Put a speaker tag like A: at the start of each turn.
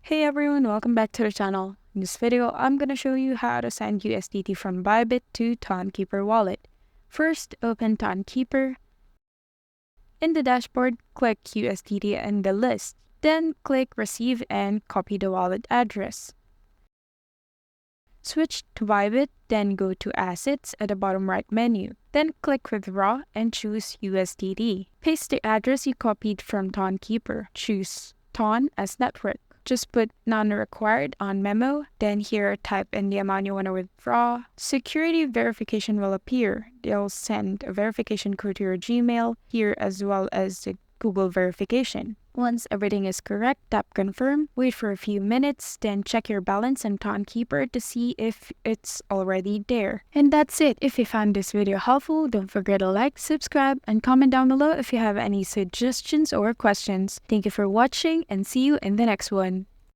A: Hey everyone, welcome back to the channel. In this video, I'm gonna show you how to send USDT from Bybit to Tonkeeper wallet. First, open Tonkeeper. In the dashboard, click USDT in the list. Then click Receive and copy the wallet address. Switch to Bybit, then go to Assets at the bottom right menu. Then click Withdraw and choose USDT. Paste the address you copied from Tonkeeper. Choose Ton as network. Just put none required on memo, then here type in the amount you want to withdraw. Security verification will appear. They'll send a verification code to your Gmail here as well as the Google verification. Once everything is correct, tap confirm, wait for a few minutes, then check your balance on Tonkeeper to see if it's already there. And that's it. If you found this video helpful, don't forget to like, subscribe, and comment down below if you have any suggestions or questions. Thank you for watching and see you in the next one.